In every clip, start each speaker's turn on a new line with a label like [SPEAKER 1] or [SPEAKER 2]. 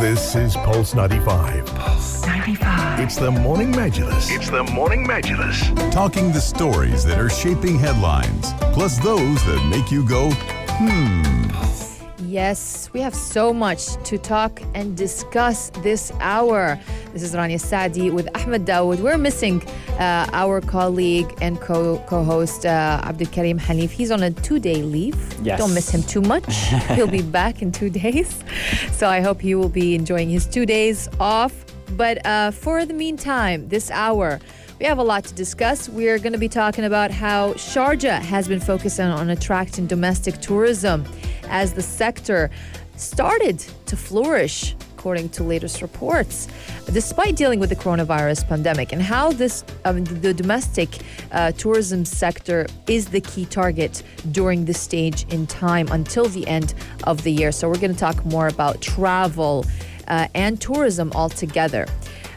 [SPEAKER 1] This is Pulse 95.
[SPEAKER 2] Pulse 95.
[SPEAKER 1] It's the Morning Majlis. Talking the stories that are shaping headlines, plus those that make you go,
[SPEAKER 3] Yes, we have so much to talk and discuss this hour. This is Rania Saadi with Ahmed Dawood. We're missing our colleague and co-host Abdul Karim Hanif. He's on a 2-day leave.
[SPEAKER 4] Yes.
[SPEAKER 3] Don't miss him too much. He'll be back in 2 days. So I hope he will be enjoying his 2 days off. But for the meantime, this hour, we have a lot to discuss. We're going to be talking about how Sharjah has been focusing on attracting domestic tourism as the sector started to flourish, according to latest reports, despite dealing with the coronavirus pandemic, and how the domestic tourism sector is the key target during this stage in time until the end of the year. So we're going to talk more about travel and tourism altogether.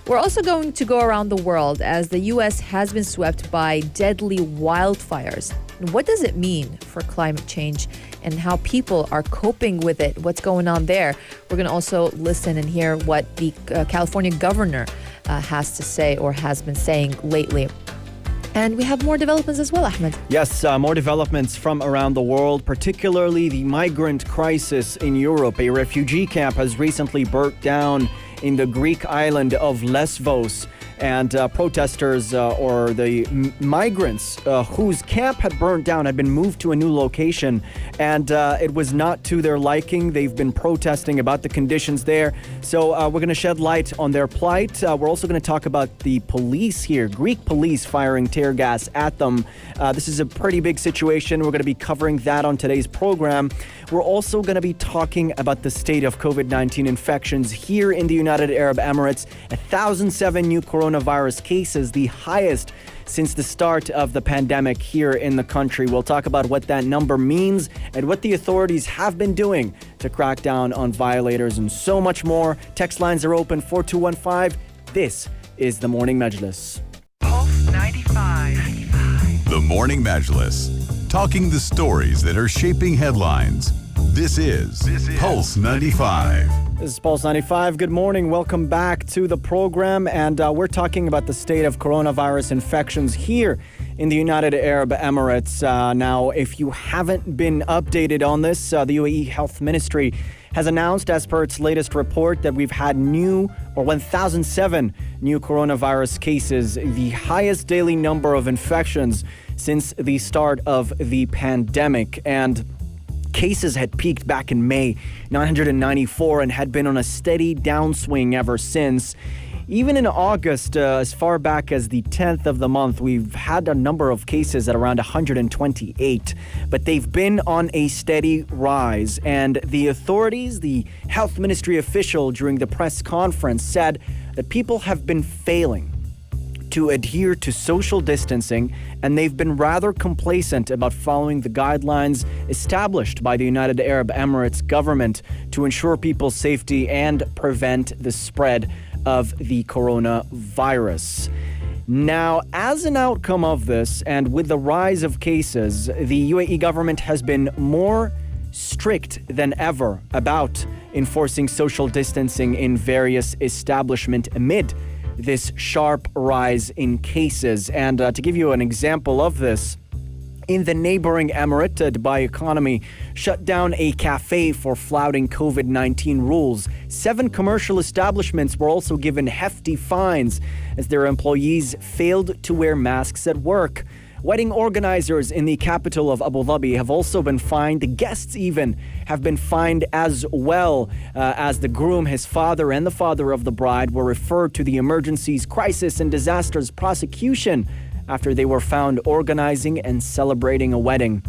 [SPEAKER 3] We're also going to go around the world as the U.S. has been swept by deadly wildfires. What does it mean for climate change and how people are coping with it? What's going on there? We're going to also listen and hear what the California governor has to say or has been saying lately. And we have more developments as well, Ahmed.
[SPEAKER 4] Yes, more developments from around the world, particularly the migrant crisis in Europe. A refugee camp has recently burnt down in the Greek island of Lesbos. And protesters or the migrants whose camp had burnt down had been moved to a new location, and it was not to their liking. They've been protesting about the conditions there. So we're going to shed light on their plight. We're also going to talk about the police here, Greek police firing tear gas at them. This is a pretty big situation. We're going to be covering that on today's program. We're also going to be talking about the state of COVID-19 infections here in the United Arab Emirates. 1,007 new coronavirus cases, the highest since the start of the pandemic here in the country. We'll talk about what that number means and what the authorities have been doing to crack down on violators and so much more. Text lines are open 4215. This is the Morning Majlis.
[SPEAKER 2] Pulse 95.
[SPEAKER 1] The Morning Majlis. Talking the stories that are shaping headlines. This is Pulse 95.
[SPEAKER 4] This is Pulse 95. Good morning. Welcome back to the program. And we're talking about the state of coronavirus infections here in the United Arab Emirates. Now, if you haven't been updated on this, the UAE Health Ministry has announced, as per its latest report, that we've had 1,007 new coronavirus cases, the highest daily number of infections since the start of the pandemic. And cases had peaked back in May, 994, and had been on a steady downswing ever since. Even in August, as far back as the 10th of the month, we've had a number of cases at around 128, but they've been on a steady rise. And the authorities, the health ministry official during the press conference said that people have been failing to adhere to social distancing, and they've been rather complacent about following the guidelines established by the United Arab Emirates government to ensure people's safety and prevent the spread of the coronavirus. Now, as an outcome of this, and with the rise of cases, the UAE government has been more strict than ever about enforcing social distancing in various establishments amid this sharp rise in cases. And to give you an example of this, in the neighboring emirate, Dubai Economy shut down a cafe for flouting COVID-19 rules. 7 commercial establishments were also given hefty fines as their employees failed to wear masks at work. Wedding organizers in the capital of Abu Dhabi have also been fined. The guests even have been fined as well, as the groom, his father, and the father of the bride were referred to the Emergencies, Crisis and Disasters Prosecution after they were found organizing and celebrating a wedding.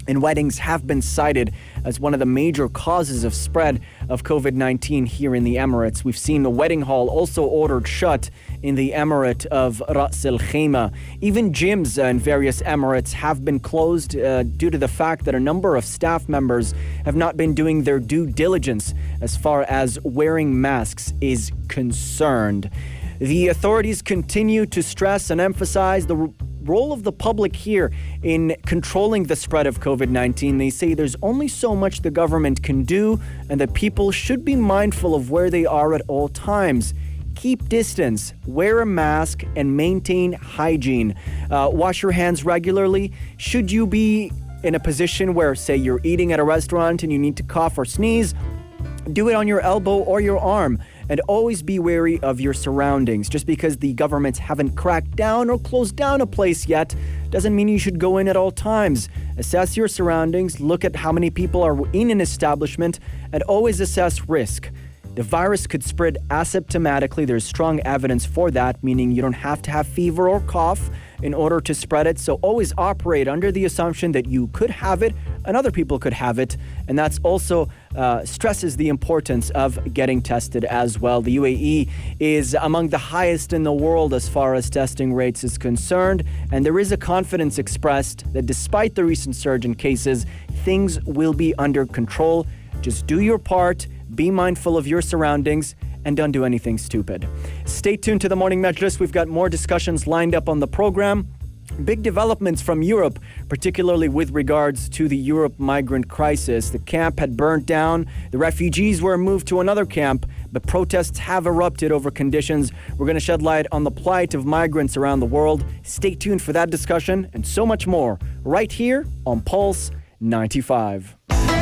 [SPEAKER 4] And weddings have been cited as one of the major causes of spread of COVID-19 here in the Emirates. We've seen the wedding hall also ordered shut in the Emirate of Ras Al Khaimah. Even gyms in various Emirates have been closed due to the fact that a number of staff members have not been doing their due diligence as far as wearing masks is concerned. The authorities continue to stress and emphasize the role of the public here in controlling the spread of COVID-19. They say there's only so much the government can do and that people should be mindful of where they are at all times. Keep distance, wear a mask, and maintain hygiene. Wash your hands regularly. Should you be in a position where, say, you're eating at a restaurant and you need to cough or sneeze, do it on your elbow or your arm. And always be wary of your surroundings. Just because the governments haven't cracked down or closed down a place yet doesn't mean you should go in at all times. Assess your surroundings, look at how many people are in an establishment, and always assess risk. The virus could spread asymptomatically. There's strong evidence for that, meaning you don't have to have fever or cough in order to spread it. So always operate under the assumption that you could have it and other people could have it. And that's also stresses the importance of getting tested as well. The UAE is among the highest in the world as far as testing rates is concerned. And there is a confidence expressed that despite the recent surge in cases, things will be under control. Just do your part. Be mindful of your surroundings and don't do anything stupid. Stay tuned to the Morning Majlis. We've got more discussions lined up on the program. Big developments from Europe, particularly with regards to the Europe migrant crisis. The camp had burnt down. The refugees were moved to another camp, but protests have erupted over conditions. We're going to shed light on the plight of migrants around the world. Stay tuned for that discussion and so much more right here on Pulse 95.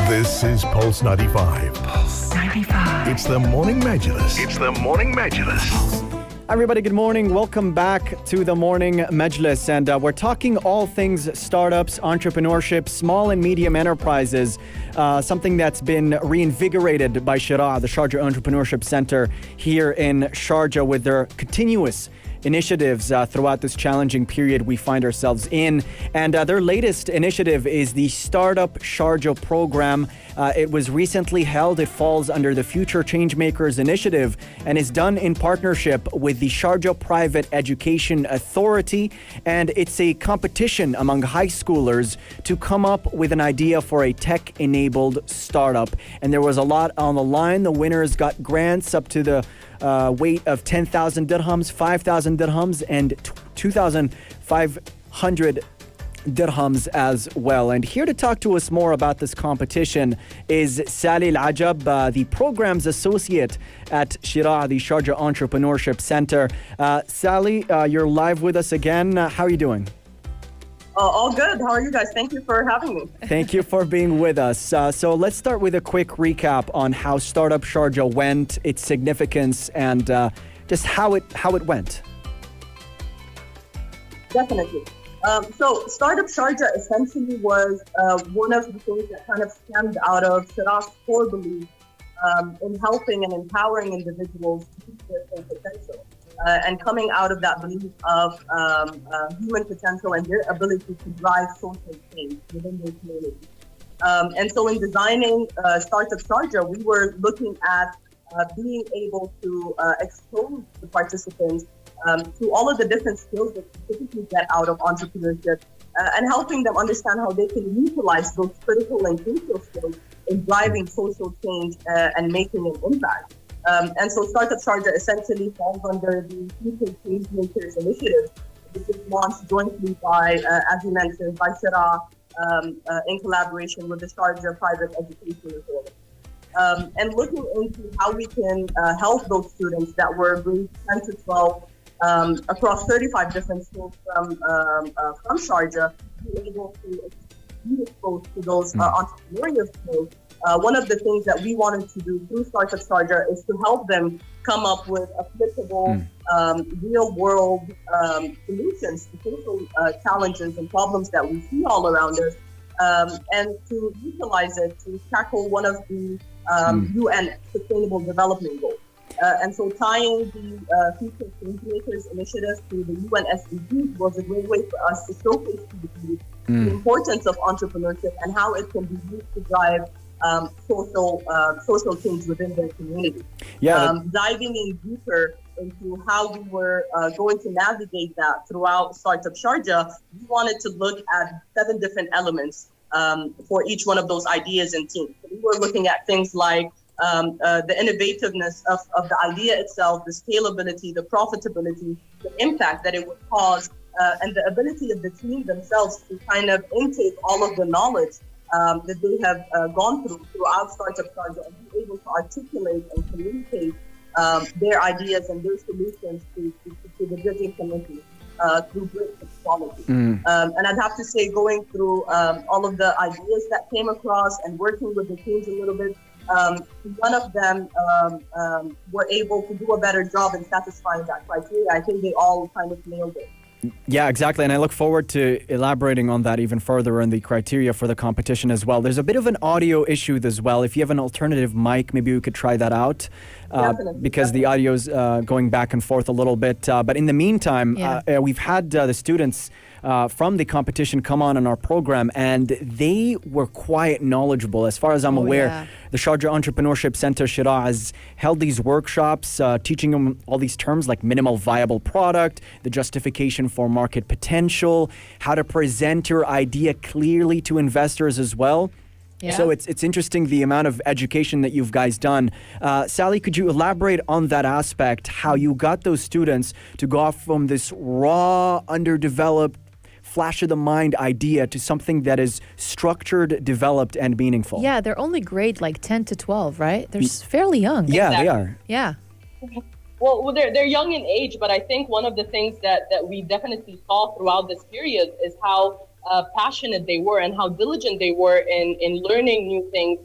[SPEAKER 1] This is Pulse 95.
[SPEAKER 2] Pulse 95.
[SPEAKER 1] It's the Morning Majlis. It's the Morning Majlis.
[SPEAKER 4] Everybody, good morning. Welcome back to the Morning Majlis. And we're talking all things startups, entrepreneurship, small and medium enterprises, something that's been reinvigorated by Sharjah, the Sharjah Entrepreneurship Center here in Sharjah, with their continuous initiatives throughout this challenging period we find ourselves in. And their latest initiative is the Startup Sharjah program. It was recently held. It falls under the Future Changemakers Initiative and is done in partnership with the Sharjah Private Education Authority. And it's a competition among high schoolers to come up with an idea for a tech-enabled startup. And there was a lot on the line. The winners got grants up to the weight of 10,000 dirhams, 5,000 dirhams, and 2,500 dirhams as well. And here to talk to us more about this competition is Sali Elagab, the programs associate at Sharjah, the Sharjah Entrepreneurship Center. Sali, you're live with us again. How are you doing?
[SPEAKER 5] All good. How are you guys? Thank you for having me.
[SPEAKER 4] Thank you for being with us. So let's start with a quick recap on how Startup Sharjah went, its significance, and just how it went.
[SPEAKER 5] Definitely. So Startup Sharjah essentially was one of the things that kind of stemmed out of Sharjah's core belief in helping and empowering individuals to reach their full potential. And coming out of that belief of human potential and their ability to drive social change within their community. And so in designing Startup Sharjah, we were looking at being able to expose the participants to all of the different skills that you typically get out of entrepreneurship and helping them understand how they can utilize those critical and crucial skills in driving social change and making an impact. And so Startup Sharjah essentially falls under the Future Changemakers Initiative, which is launched jointly by, as you mentioned, by Sharjah in collaboration with the Sharjah Private Education Authority. And looking into how we can help those students that were grades 10 to 12 across 35 different schools from Sharjah, be able to be exposed to those entrepreneurial skills. One of the things that we wanted to do through Startup Sharjah is to help them come up with applicable, real-world solutions to social challenges and problems that we see all around us, and to utilize it to tackle one of the UN Sustainable Development Goals. And so tying the Future Changemakers Initiative to the UN SDGs was a great way for us to showcase to the youth the importance of entrepreneurship and how it can be used to drive social change within their community. Diving in deeper into how we were going to navigate that throughout Startup Sharjah, we wanted to look at 7 different elements for each one of those ideas and teams. So we were looking at things like the innovativeness of the idea itself, the scalability, the profitability, the impact that it would cause and the ability of the team themselves to kind of intake all of the knowledge that they have gone throughout Startup Sharjah and be able to articulate and communicate their ideas and their solutions to the judging committee through great quality. And I'd have to say, going through all of the ideas that came across and working with the teams a little bit, none of them were able to do a better job in satisfying that criteria. I think they all kind of nailed it.
[SPEAKER 4] Yeah, exactly. And I look forward to elaborating on that even further in the criteria for the competition as well. There's a bit of an audio issue as well. If you have an alternative mic, maybe we could try that out because the audio's going back and forth a little bit. But in the meantime, we've had the students from the competition come on our program, and they were quite knowledgeable. As far as I'm aware, the Sharjah Entrepreneurship Center, Sharjah, has held these workshops teaching them all these terms like minimal viable product, the justification for market potential, how to present your idea clearly to investors as well. Yeah. So it's interesting the amount of education that you've guys done. Sali, could you elaborate on that aspect, how you got those students to go off from this raw, underdeveloped, flash of the mind idea to something that is structured, developed, and meaningful?
[SPEAKER 3] Yeah, they're only grade like 10 to 12, right? They're fairly young.
[SPEAKER 4] Yeah, exactly. They are.
[SPEAKER 3] Yeah.
[SPEAKER 6] Well, they're young in age, but I think one of the things that we definitely saw throughout this period is how passionate they were and how diligent they were in learning new things,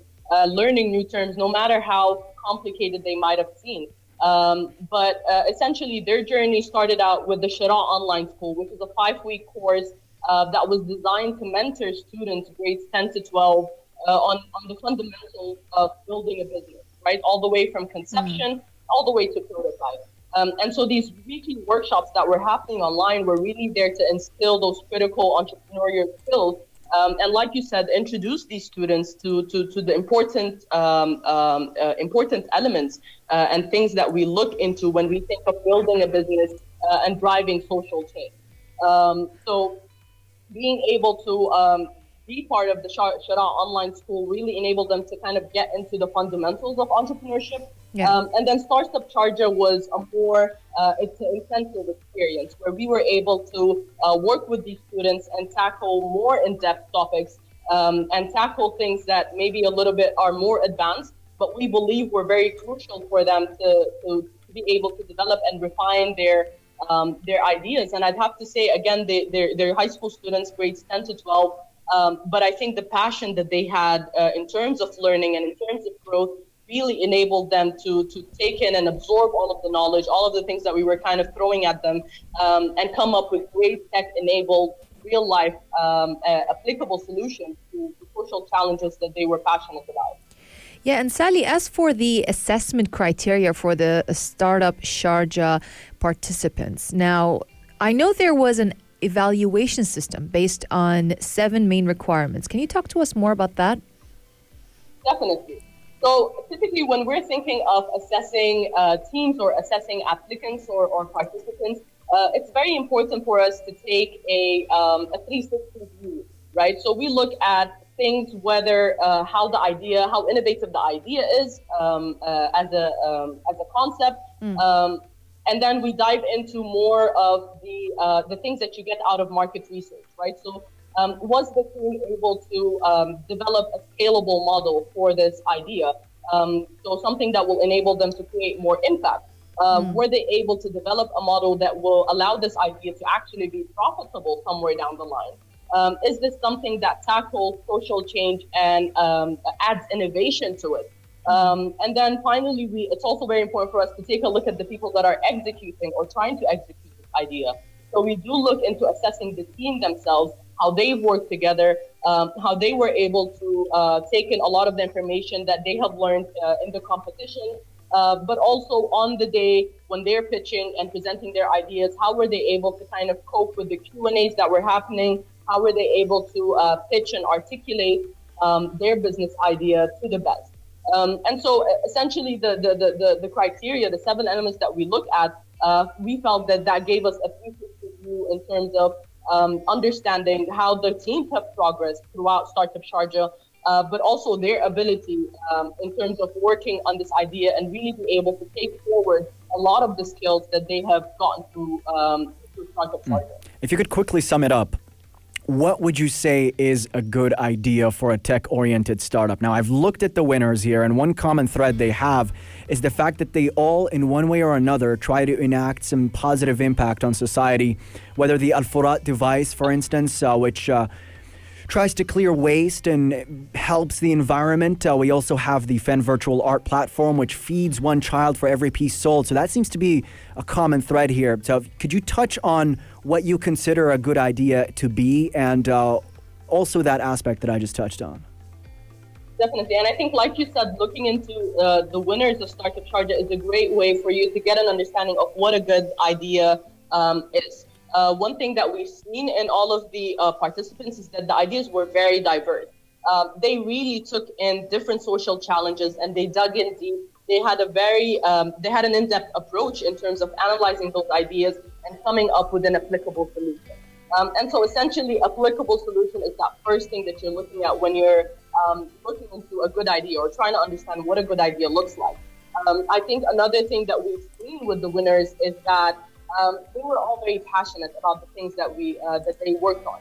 [SPEAKER 6] learning new terms, no matter how complicated they might have seemed. But essentially, their journey started out with the Sharjah Online School, which is a 5-week course that was designed to mentor students grades 10 to 12 on the fundamentals of building a business, right? All the way from conception, all the way to prototype. And so these weekly workshops that were happening online were really there to instill those critical entrepreneurial skills. And like you said, introduce these students to the important elements and things that we look into when we think of building a business and driving social change. So being able to be part of the Sharjah Online School really enabled them to kind of get into the fundamentals of entrepreneurship. Yeah. And then Startup Sharjah was a more it's an intensive experience where we were able to work with these students and tackle more in-depth topics and tackle things that maybe a little bit are more advanced, but we believe were very crucial for them to be able to develop and refine their ideas. And I'd have to say, again, they're high school students, grades 10 to 12, but I think the passion that they had in terms of learning and in terms of growth really enabled them to take in and absorb all of the knowledge, all of the things that we were kind of throwing at them, and come up with great tech-enabled, real-life, applicable solutions to social challenges that they were passionate about.
[SPEAKER 3] Yeah, and Sally, as for the assessment criteria for the Startup Sharjah participants, now, I know there was an evaluation system based on 7 main requirements. Can you talk to us more about that?
[SPEAKER 6] Definitely. So typically when we're thinking of assessing teams or assessing applicants or participants, it's very important for us to take a 360 view, right? So we look at things, whether how innovative the idea is as a concept, and then we dive into more of the things that you get out of market research, right? So was the team able to develop a scalable model for this idea? So something that will enable them to create more impact. Were they able to develop a model that will allow this idea to actually be profitable somewhere down the line? Is this something that tackles social change and adds innovation to it? And then finally, it's also very important for us to take a look at the people that are executing or trying to execute this idea. So we do look into assessing the team themselves, how they work together, how they were able to take in a lot of the information that they have learned in the competition, but also on the day when they're pitching and presenting their ideas, how were they able to kind of cope with the Q&As that were happening? How were they able to pitch and articulate their business idea to the best? And so essentially the criteria, the 7 elements that we look at, we felt that gave us a 360 view in terms of understanding how the teams have progressed throughout Startup Sharjah, but also their ability in terms of working on this idea and really be able to take forward a lot of the skills that they have gotten through Startup Sharjah.
[SPEAKER 4] If you could quickly sum it up, what would you say is a good idea for a tech-oriented startup? Now, I've looked at the winners here, and one common thread they have is the fact that they all, in one way or another, try to enact some positive impact on society, whether the Al-Furat device, for instance, which tries to clear waste and helps the environment. We also have the Fen virtual art platform, which feeds one child for every piece sold. So that seems to be a common thread here. So could you touch on what you consider a good idea to be, and also that aspect that I just touched on?
[SPEAKER 6] Definitely. And I think, like you said, looking into the winners of Startup Sharjah is a great way for you to get an understanding of what a good idea is. One thing that we've seen in all of the participants is that the ideas were very diverse. They really took in different social challenges and they dug in deep. They had an in-depth approach in terms of analyzing those ideas and coming up with an applicable solution. And so essentially, applicable solution is that first thing that you're looking at when you're looking into a good idea or trying to understand what a good idea looks like. I think another thing that we've seen with the winners is that they were all very passionate about the things that they worked on.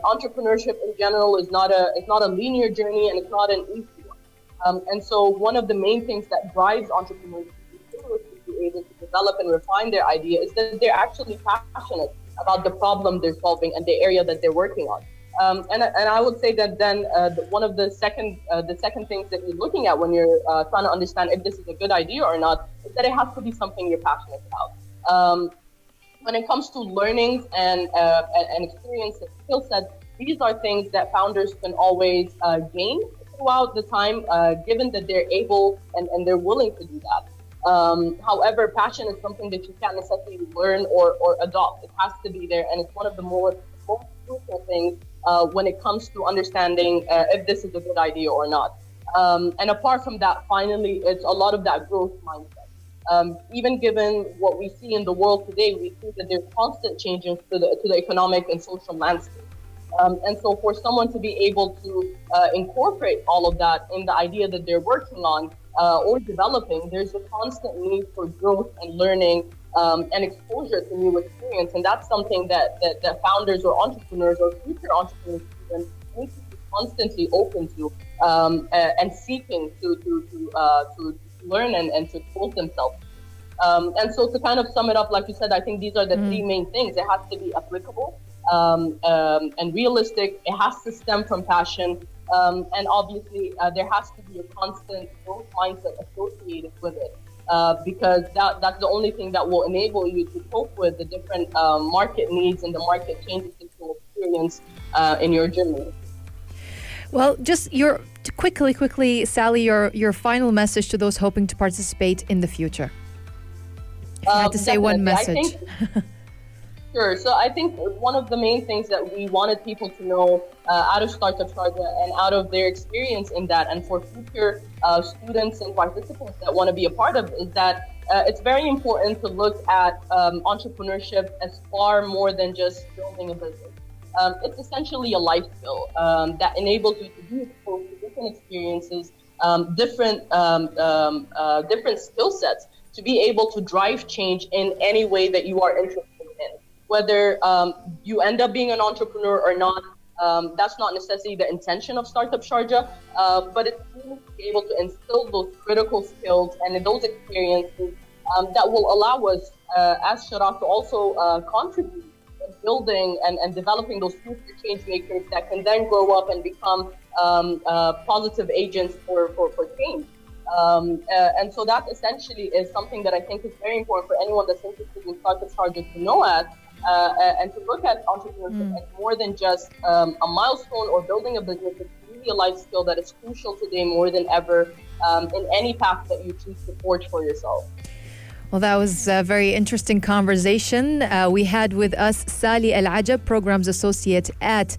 [SPEAKER 6] Entrepreneurship in general is not a linear journey, and it's not an easy one. And so one of the main things that drives entrepreneurs to be able to develop and refine their idea is that they're actually passionate about the problem they're solving and the area that they're working on. And I would say that then one of the second things that you're looking at when you're trying to understand if this is a good idea or not is that it has to be something you're passionate about. When it comes to learnings and experience and skill sets, these are things that founders can always gain throughout the time, given that they're able and they're willing to do that. However, passion is something that you can't necessarily learn or adopt. It has to be there, and it's one of the most crucial things when it comes to understanding if this is a good idea or not. And apart from that, finally, it's a lot of that growth mindset. Even given what we see in the world today, we see that there's constant changes to the economic and social landscape. And so for someone to be able to incorporate all of that in the idea that they're working on or developing, there's a constant need for growth and learning and exposure to new experience. And that's something that founders or entrepreneurs or future entrepreneurs even need to be constantly open to and seeking to learn and to expose themselves. And so to kind of sum it up, like you said, I think these are the three main things. It has to be applicable and realistic. It has to stem from passion. And obviously, there has to be a constant growth mindset associated with it. Because that's the only thing that will enable you to cope with the different market needs and the market changes that you'll experience in your journey.
[SPEAKER 3] Well, just quickly, Sally, your final message to those hoping to participate in the future. If you had to say one message.
[SPEAKER 6] Sure. So I think one of the main things that we wanted people to know out of Startup Sharjah and out of their experience in that, and for future students and participants that want to be a part of, is that it's very important to look at entrepreneurship as far more than just building a business. It's essentially a life skill that enables you to be exposed to different experiences, different skill sets, to be able to drive change in any way that you are interested in. Whether you end up being an entrepreneur or not, that's not necessarily the intention of Startup Sharjah, but it's really to be able to instill those critical skills and those experiences that will allow us, as Sharaf, to also contribute in building and developing those future change makers that can then grow up and become positive agents for change. And so that essentially is something that I think is very important for anyone that's interested in Startup Sharjah to know at, and to look at entrepreneurship as more than just a milestone or building a business. It's really a life skill that is crucial today more than ever in any path that you choose to forge for yourself.
[SPEAKER 3] Well, that was a very interesting conversation. We had with us Sali Elagab, Programs Associate at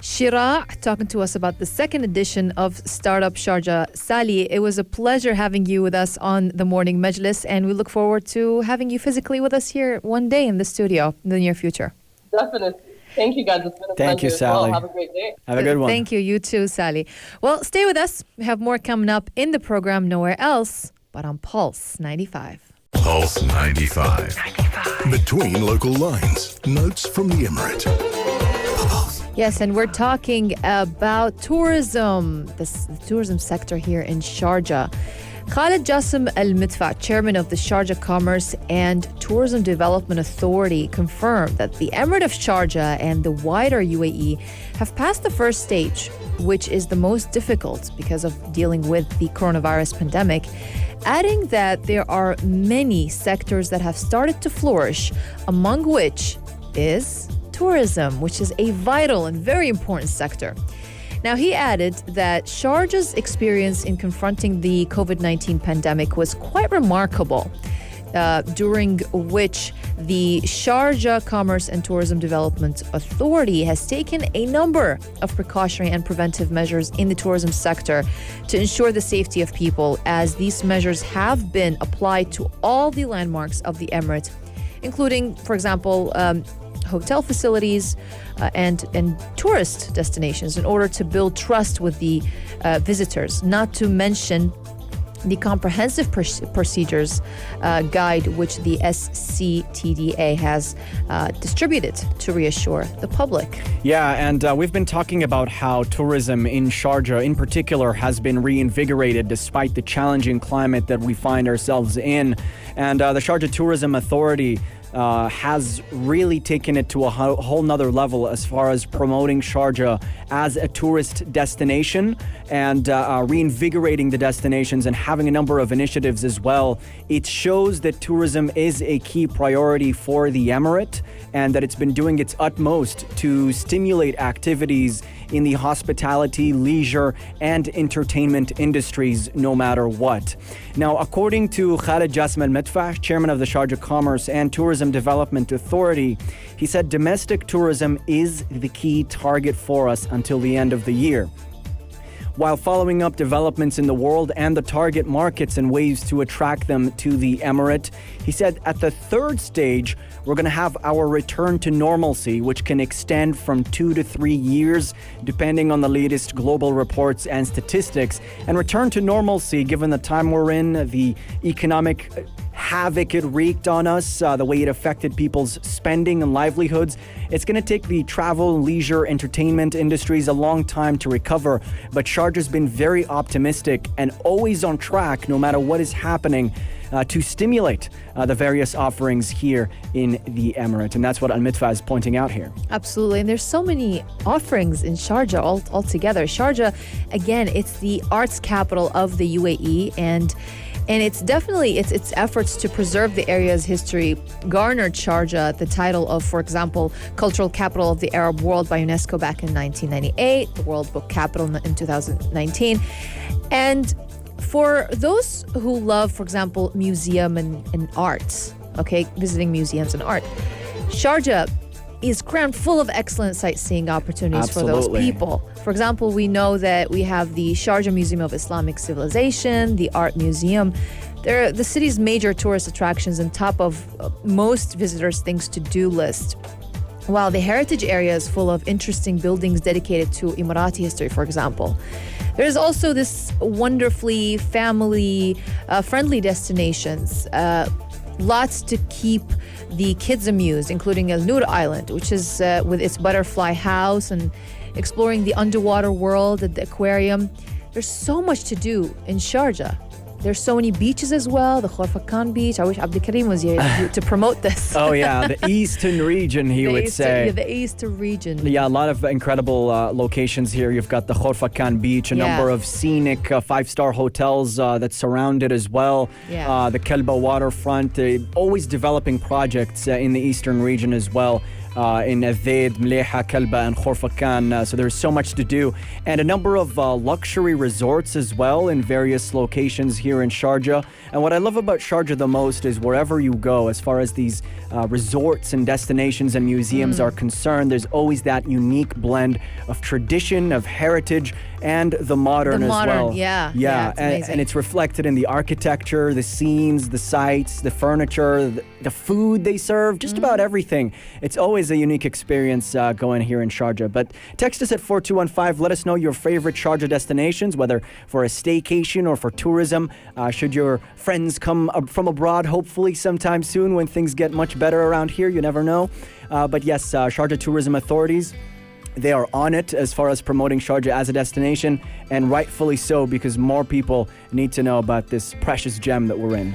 [SPEAKER 3] Shira, talking to us about the second edition of Startup Sharjah. Sali, it was a pleasure having you with us on the Morning Majlis, and we look forward to having you physically with us here one day in the studio in the near future.
[SPEAKER 6] Definitely. Thank you, guys. It's been a pleasure.
[SPEAKER 4] Thank you, Sali.
[SPEAKER 6] Have a great day.
[SPEAKER 4] Have a good one.
[SPEAKER 3] Thank you. You too, Sali. Well, stay with us. We have more coming up in the program, nowhere else but on Pulse 95.
[SPEAKER 1] Pulse 95. Between local lines, notes from the Emirate.
[SPEAKER 3] Yes, and we're talking about tourism, the tourism sector here in Sharjah. Khalid Jassim Al-Midfa, chairman of the Sharjah Commerce and Tourism Development Authority, confirmed that the Emirate of Sharjah and the wider UAE have passed the first stage, which is the most difficult because of dealing with the coronavirus pandemic, adding that there are many sectors that have started to flourish, among which is tourism, which is a vital and very important sector. Now, he added that Sharjah's experience in confronting the COVID-19 pandemic was quite remarkable, during which the Sharjah Commerce and Tourism Development Authority has taken a number of precautionary and preventive measures in the tourism sector to ensure the safety of people, as these measures have been applied to all the landmarks of the Emirate, including, for example, hotel facilities and tourist destinations, in order to build trust with the visitors, not to mention the comprehensive procedures guide which the SCTDA has distributed to reassure the public.
[SPEAKER 4] Yeah, and we've been talking about how tourism in Sharjah in particular has been reinvigorated despite the challenging climate that we find ourselves in. And the Sharjah Tourism Authority has really taken it to a whole nother level as far as promoting Sharjah as a tourist destination and reinvigorating the destinations and having a number of initiatives as well. It shows that tourism is a key priority for the Emirate and that it's been doing its utmost to stimulate activities in the hospitality, leisure, and entertainment industries, no matter what. Now, according to Khalid Jassim Al-Midfa, chairman of the Sharjah Commerce and Tourism Development Authority, he said domestic tourism is the key target for us until the end of the year. While following up developments in the world and the target markets and ways to attract them to the Emirate, he said at the third stage, we're going to have our return to normalcy, which can extend from 2 to 3 years, depending on the latest global reports and statistics. And return to normalcy, given the time we're in, the economic havoc it wreaked on us, the way it affected people's spending and livelihoods. It's going to take the travel, leisure, entertainment industries a long time to recover, but Sharjah's been very optimistic and always on track, no matter what is happening, to stimulate the various offerings here in the Emirate. And that's what Al-Midfa is pointing out here.
[SPEAKER 3] Absolutely. And there's so many offerings in Sharjah altogether. Sharjah, again, it's the arts capital of the UAE, and it's definitely its efforts to preserve the area's history garnered Sharjah the title of, for example, Cultural Capital of the Arab World by UNESCO back in 1998, the World Book Capital in 2019. And for those who love, for example, museum and arts, visiting museums and art, Sharjah is crammed full of excellent sightseeing opportunities for those people. For example, we know that we have the Sharjah Museum of Islamic Civilization, the Art Museum. They're the city's major tourist attractions and top of most visitors' things-to-do list. While the heritage area is full of interesting buildings dedicated to Emirati history, for example. There's also this wonderfully family-friendly destinations. Lots to keep the kids amused, including El Noor Island, which is with its butterfly house and exploring the underwater world at the aquarium. There's so much to do in Sharjah. There's so many beaches as well, the Khorfakan beach. I wish Abdul Karim was here to promote this.
[SPEAKER 4] Oh yeah, the eastern region, he would say.
[SPEAKER 3] The eastern region.
[SPEAKER 4] Yeah, a lot of incredible locations here. You've got the Khorfakan beach, a number of scenic 5-star hotels that surround it as well.
[SPEAKER 3] Yeah.
[SPEAKER 4] The Kelba waterfront, always developing projects in the eastern region as well. In Azaid, Mleha, Kelba, and Khorfakan. So there's so much to do. And a number of luxury resorts as well in various locations here in Sharjah. And what I love about Sharjah the most is wherever you go, as far as these resorts and destinations and museums are concerned, there's always that unique blend of tradition, of heritage, and the modern as well.
[SPEAKER 3] Yeah,
[SPEAKER 4] and it's reflected in the architecture, the scenes, the sights, the furniture, the food they serve, just about everything. It's always always a unique experience going here in Sharjah. But text us at 4215. Let us know your favorite Sharjah destinations, whether for a staycation or for tourism. Should your friends come from abroad, hopefully sometime soon when things get much better around here. You never know. But yes, Sharjah Tourism Authorities, they are on it as far as promoting Sharjah as a destination, and rightfully so, because more people need to know about this precious gem that we're in.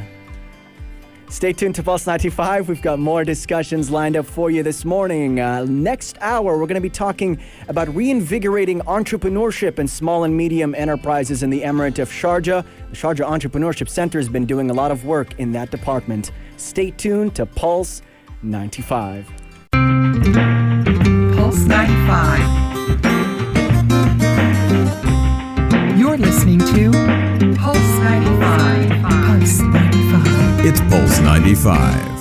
[SPEAKER 4] Stay tuned to Pulse 95. We've got more discussions lined up for you this morning. Next hour, we're going to be talking about reinvigorating entrepreneurship and small and medium enterprises in the Emirate of Sharjah. The Sharjah Entrepreneurship Center has been doing a lot of work in that department. Stay tuned to Pulse 95.
[SPEAKER 2] Pulse 95. You're listening to Pulse 95. Pulse 95.
[SPEAKER 1] It's Pulse 95.